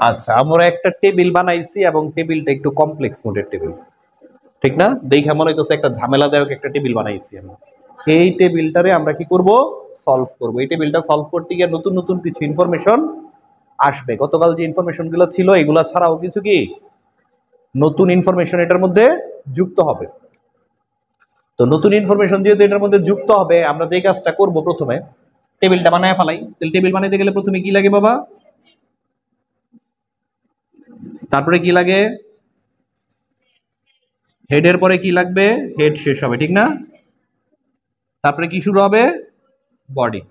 আচ্ছা, আমরা একটা টেবিল বানাইছি এবং টেবিলটা একটু কমপ্লেক্স মোডের টেবিল, ঠিক না? দেখে মনে হইতেছে একটা ঝামেলাদায়ক একটা টেবিল বানাইছি আমি। এই টেবিলটারে আমরা কি করব? সলভ করব। এই টেবিলটা সলভ করতে গিয়ে নতুন নতুন কিছু ইনফরমেশন আসবে। গতকাল যে ইনফরমেশন গুলো ছিল এগুলা ছাড়াও কিছু কি নতুন ইনফরমেশন এটার মধ্যে যুক্ত হবে। তো নতুন ইনফরমেশন যেহেতু এটার মধ্যে যুক্ত হবে, আমরা যে কাজটা করব, প্রথমে টেবিলটা বানায় ফেলাই। তাহলে টেবিল বানাইতে গেলে প্রথমে কি লাগে বাবা? তারপরে কি লাগে? হেডের পরে কি লাগবে? হেড শেষ হবে, ঠিক না? তারপরে কি শুরু হবে? বডি।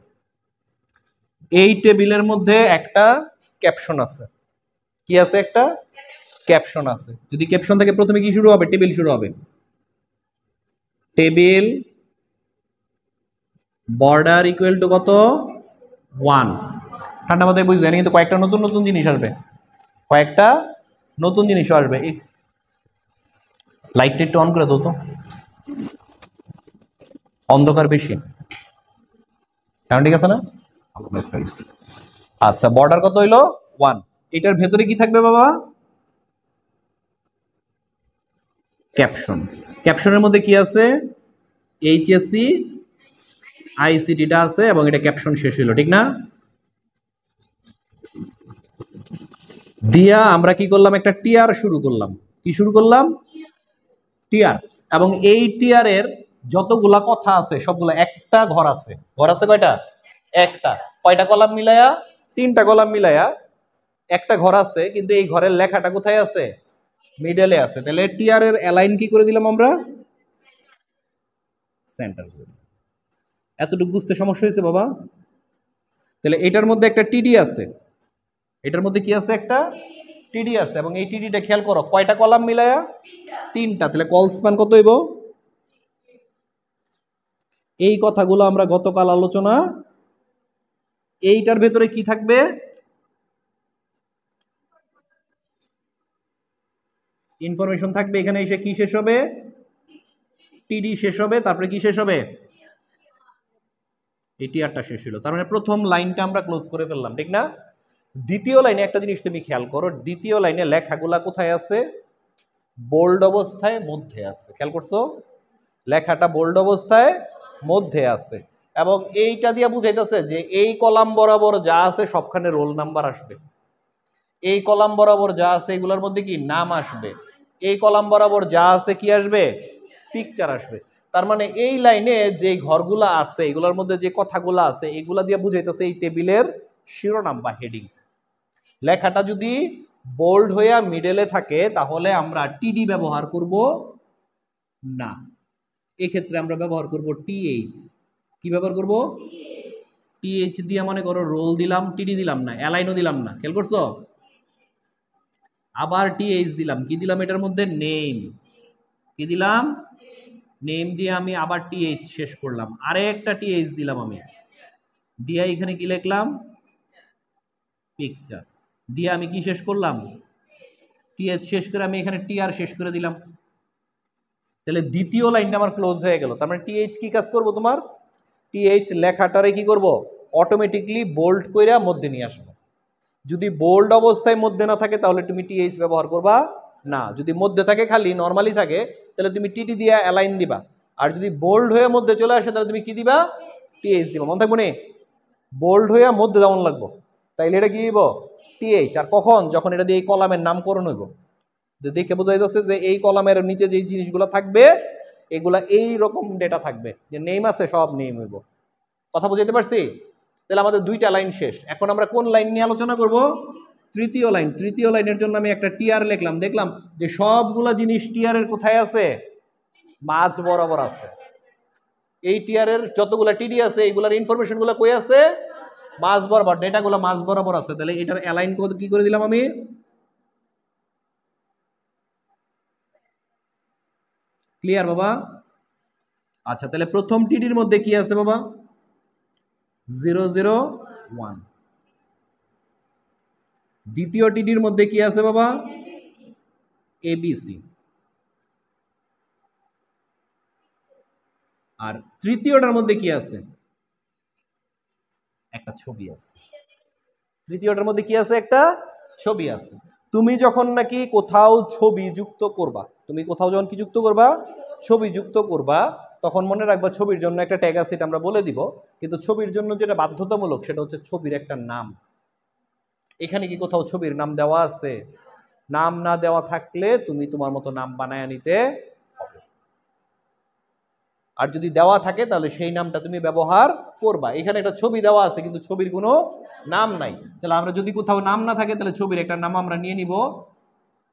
এই টেবিলের মধ্যে একটা ক্যাপশন আছে। কি আছে? একটা ক্যাপশন আছে। যদি ক্যাপশন থাকে প্রথমে কি শুরু হবে? টেবিল শুরু হবে। টেবিল বর্ডার ইকুয়াল টু কত? 1। ঠান্ডা মাথায় বুঝছেন, কিন্তু কয়েকটা নতুন নতুন জিনিস আসবে, কয়েকটা নতুন জিনিসও আসবে। লাইটটা একটু অন করে দাও তো, অন্ধকার বেশি। কারণ ঠিক আছে না? আচ্ছা, বর্ডার কত হইলো? 1। এটার ভেতরে কি থাকবে বাবা? ক্যাপশন। ক্যাপশনের মধ্যে কি আছে? এইচএসসি আইসিটিটা আছে এবং এটা ক্যাপশন শেষ হলো, ঠিক না? দিয়া আমরা কি করলাম? একটা টিআর শুরু করলাম। কি শুরু করলাম? টিআর। এবং এই টিআরের যতগুলা কথা আছে সবগুলা একটা ঘর আছে। ঘর আছে কয়টা? একটা। কয়টা কলাম মিলায়া? 3টা কলাম মিলায়া একটা ঘর আছে, কিন্তু এই ঘরের লেখাটা কোথায় আছে? মিডলে আছে। তাহলে টিআর এর অ্যালাইন কি করে দিলাম আমরা? সেন্টার করে দিলাম। এতটুকু বুঝতে সমস্যা হয়েছে বাবা? তাহলে এটার মধ্যে একটা টিডি আছে। এটার মধ্যে কি আছে? একটা টিডি আছে। এবং এই টিডিটা খেয়াল করো, কয়টা কলাম মিলায়া? 3টা। তাহলে কল স্প্যান কত হইব? এই কথাগুলো আমরা গতকাল আলোচনা। এইটার ভেতরে কি থাকবে? ইনফরমেশন থাকবে। এখানে এসে কি শেষ হবে? টিডি শেষ হবে। তারপরে কি শেষ হবে? এই টিআরটা শেষ হলো। তার মানে প্রথম লাইনটা আমরা ক্লোজ করে ফেললাম, ঠিক না? দ্বিতীয় লাইনে একটা জিনিস তুমি খেয়াল করো, দ্বিতীয় লাইনে লেখাগুলা কোথায় আছে? বোল্ড অবস্থায় মধ্যে আছে। খেয়াল করছো? লেখাটা বোল্ড অবস্থায় মধ্যে আছে। এবং এইটা দিয়ে বুঝাইতেছে যে এই কলাম বরাবর যা আছে সবখানে রোল নাম্বার আসবে। এই কলাম বরাবর যা আছে এগুলোর মধ্যে কি নাম আসবে। এই কলাম বরাবর যা আছে কি আসবে? পিকচার আসবে। তার মানে এই লাইনে যে ঘরগুলা আছে এগুলোর মধ্যে যে কথাগুলো আছে এগুলা দিয়ে বুঝাইতেছে এই টেবিলের শিরোনাম বা হেডিং। লেখাটা যদি বোল্ড হইয়া মিডলে থাকে তাহলে আমরা টিডি ব্যবহার করব না। এক্ষেত্রে আমরা ব্যবহার করব টিএইচ। কি ব্যবহার করব? টিএইচ দিয়ে মনে করো রোল দিলাম, টিডি দিলাম না, অ্যালাইনও দিলাম না। খেয়াল করছো? আবার টিএইচ দিলাম। কি দিলাম এটার মধ্যে? নেম। কি দিলাম? নেম দিয়ে আমি আবার টিএইচ শেষ করলাম। আরে একটা টিএইচ দিলাম আমি, দিয়ে এখানে কি লিখলাম? পিকচার। দিয়ে আমি কি শেষ করলাম? টিএইচ শেষ করে আমি এখানে টিআর শেষ করে দিলাম। তাহলে দ্বিতীয় লাইনটা আমার ক্লোজ হয়ে গেল। তার মানে টিএইচ কি কাজ করবো? তোমার টিএইচ লেখাটারে কি করব? অটোমেটিকলি বোল্ড কইরা মধ্যে নিয়ে আসবো। যদি বোল্ড অবস্থায় মধ্যে না থাকে তাহলে তুমি টিএইচ ব্যবহার করবা না। যদি মধ্যে থাকে খালি নর্মালি থাকে তাহলে তুমি টিটি দিয়া অ্যালাইন দিবা। আর যদি বোল্ড হয়ে মধ্যে চলে আসে তাহলে তুমি কি দিবা? টিএইচ দিবা। মনে থাকবো নি? বোল্ড হয়ে মধ্যে যেমন লাগবো, তাইলে এটা কি দিব? টিএইচ। আর কখন? যখন এটা দিয়ে এই কলামের নামকরণ হইব। দেখে বোঝা যাচ্ছে যে এই কলামের নিচে যে জিনিসগুলো থাকবে এগুলা এই রকম ডেটা থাকবে, যে নেম আছে সব নেম হইব। কথা বুঝাইতে পারছি? তাহলে আমাদের 2টা লাইন শেষ। এখন আমরা কোন লাইন নিয়ে আলোচনা করব? তৃতীয় লাইন। তৃতীয় লাইনের জন্য আমি একটা টিআর লিখলাম। দেখলাম যে সবগুলা জিনিস টিআর এর কোথায় আছে? মাঝ বরাবর আছে। এই টিআর এর যতগুলা টিডি আছে এগুলার ইনফরমেশন গুলো কই আছে? মাঝ বরাবর। ডেটাগুলো মাঝ বরাবর আছে। তাহলে এটার অ্যালাইন কোড কি করে দিলাম আমি? ক্লিয়ার বাবা? আচ্ছা, তাহলে প্রথম টিডির মধ্যে কি আছে বাবা? 001। দ্বিতীয় টিডির মধ্যে কি আছে বাবা? এবিসি। আর তৃতীয়টার মধ্যে কি আছে? একটা ছবি আছে। তৃতীয়টার মধ্যে কি আছে? একটা ছবি আছে। তুমি যখন নাকি কোথাও ছবি যুক্ত করবা, তুমি কোথাও যখন কি যুক্ত করবা, ছবি যুক্ত করবা, তখন মনে রাখবা ছবির জন্য একটা ট্যাগ আছে, এটা আমরা বলে দিব। কিন্তু ছবির জন্য যেটা বাধ্যতামূলক সেটা হচ্ছে ছবির একটা নাম। এখানে কি কোথাও ছবির নাম দেওয়া আছে? নাম না দেওয়া থাকলে তুমি তোমার মতো নাম বানায় নিতে হবে, আর যদি দেওয়া থাকে তাহলে সেই নামটা তুমি ব্যবহার করবা। এখানে একটা ছবি দেওয়া আছে কিন্তু ছবির কোনো নাম নাই, তাহলে আমরা যদি কোথাও নাম না থাকে তাহলে ছবির একটা নাম আমরা নিয়ে নিব।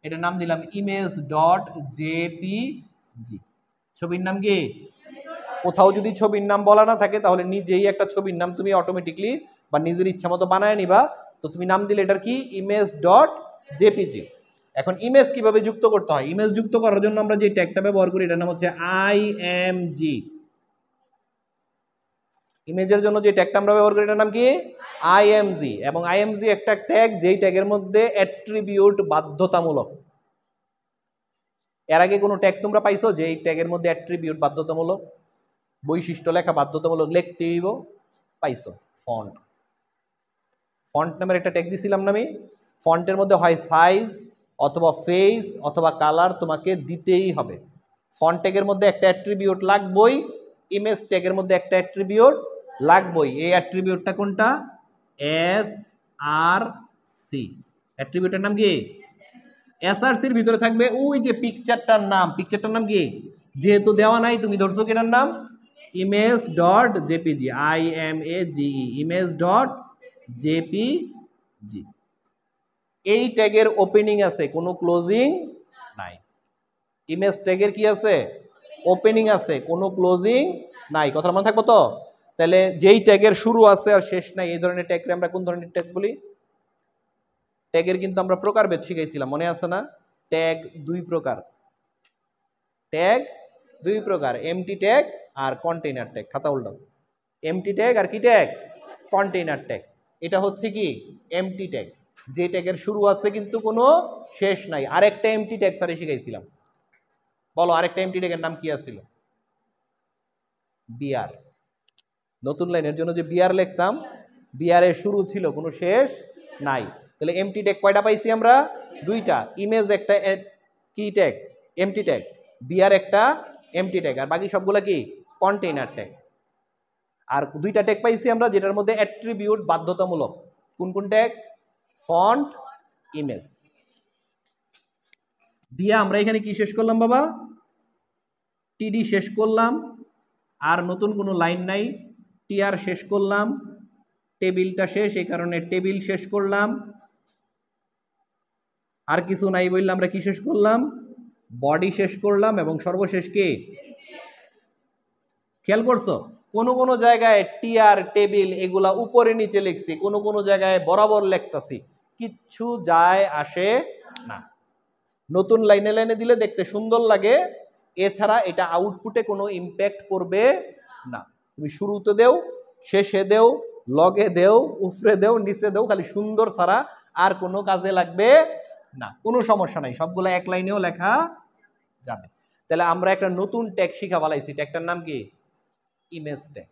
এটার নাম দিলাম image.jpg। ছবির নাম কি? কোথাও যদি ছবির নাম বলা না থাকে তাহলে নিজেই একটা ছবির নাম তুমি অটোমেটিকলি বা নিজের ইচ্ছা মতো বানায় নিবা। তো তুমি নাম দিলে এটার কি, image.jpg। এখন ইমেজ কিভাবে যুক্ত করতে হয়? ইমেজ যুক্ত করার জন্য আমরা যে ট্যাগটা ব্যবহার করি এটার নাম হচ্ছে img। ইমেজের জন্য যে ট্যাগটা আমরা ব্যবহার করি এটার নাম কি, img। এবং img একটা ট্যাগ যেই ট্যাগের মধ্যে অ্যাট্রিবিউট বাধ্যতামূলক। এর আগে কোনো ট্যাগ তোমরা পাইছো যে এই ট্যাগের মধ্যে অ্যাট্রিবিউট বাধ্যতামূলক, বৈশিষ্ট্য লেখা বাধ্যতামূলক, লিখতে হইব? পাইছো? ফন্ট, ফন্ট নামের একটা ট্যাগ দিছিলাম না আমি। ফন্টের মধ্যে হয় সাইজ অথবা ফেস অথবা কালার, তোমাকে দিতেই হবে। ফন্ট ট্যাগের মধ্যে একটা অ্যাট্রিবিউট লাগবই, ইমেজ ট্যাগের মধ্যে একটা অ্যাট্রিবিউট লাগবই। এই অ্যাট্রিবিউটটা কোনটা? SRC। অ্যাট্রিবিউটের নাম কি? SRCর ভিতরে থাকবে ওই যে পিকচারটার নাম। পিকচারটার নাম কি? যেহেতু দেওয়া নাই তুমি ধরছো কিটার নাম, image.jpg, image, image.jpg। এই ট্যাগের ওপেনিং আছে, কোনো ক্লোজিং নাই। ইমেজ ট্যাগের কি আছে? ওপেনিং আছে, কোনো ক্লোজিং নাই। কথার মনে থাকবো তো? তাহলে যেই ট্যাগের শুরু আছে আর শেষ নাই, এই ধরনের ট্যাগকে আমরা কোন ধরনের ট্যাগ বলি? ট্যাগের কিন্তু আমরা প্রকারভেদ শিখাইছিলাম, মনে আছে না? ট্যাগ দুই প্রকার, ট্যাগ দুই প্রকার, এমটি ট্যাগ আর কন্টেইনার ট্যাগ। খাতা উল্টাও। এমটি ট্যাগ আর কি ট্যাগ? Container tag. এটা হচ্ছে কি এমটি ট্যাগ, যে ট্যাগের শুরু আছে কিন্তু কোনো শেষ নাই। আরেকটা এমটি ট্যাগ স্যারে শিখাইছিলাম, বলো আরেকটা এমটি ট্যাগের নাম কি আছিল? বিআর। নতুন লাইনের জন্য যে বিআর লিখতাম, বিআর এর শুরু ছিল, কোনো শেষ নাই। তাহলে এমটি ট্যাগ কয়টা পাইছি আমরা? দুইটা। ইমেজ একটা কি ট্যাগ? MT tag. বিআর একটা এমটি ট্যাগ, আর বাকি সবগুলো কি কন্টেইনার ট্যাগ। আর দুইটা ট্যাগ পাইছি আমরা যেটার মধ্যে অ্যাট্রিবিউট বাধ্যতামূলক। কোন কোন ট্যাগ? Font, image. দিয়া আমরা এখানে কি শেষ করলাম বাবা? টিডি শেষ করলাম, আর নতুন কোনো লাইন নাই। টিআর শেষ করলাম, টেবিলটা শেষ, এই কারণে টেবিল শেষ করলাম। আর কিছু নাই বললে আমরা কি শেষ করলাম? বডি শেষ করলাম, এবং সর্বশেষ কি? খেয়াল করছো কোনো কোনো জায়গায় টিআর, টেবিল এগুলা উপরে নিচে লিখছি, কোনো কোনো জায়গায় বরাবর লিখতাছি, কিচ্ছু যায় আসে না। নতুন লাইনে লাইনে দিলে দেখতে সুন্দর লাগে, এছাড়া এটা আউটপুটে কোনো ইম্প্যাক্ট করবে না। তুমি শুরুতে দেও, শেষে দেও, লগে দেও, উপরে দেও, নিচে দেও, খালি সুন্দর ছাড়া আর কোনো কাজে লাগবে না। কোনো সমস্যা নাই, সবগুলো এক লাইনেও লেখা যাবে। তাহলে আমরা একটা নতুন ট্যাগ শিখা ফেলাইছি, ট্যাগটার নাম কি? Image tag.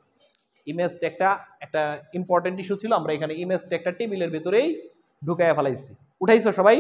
ইমেজ ট্যাগটা একটা ইম্পর্টেন্ট ইস্যু ছিল, আমরা এখানে ইমেজ ট্যাগটা টেবিলের ভিতরেই ঢুকাইয়া ফেলাইছি। উঠাইছো সবাই?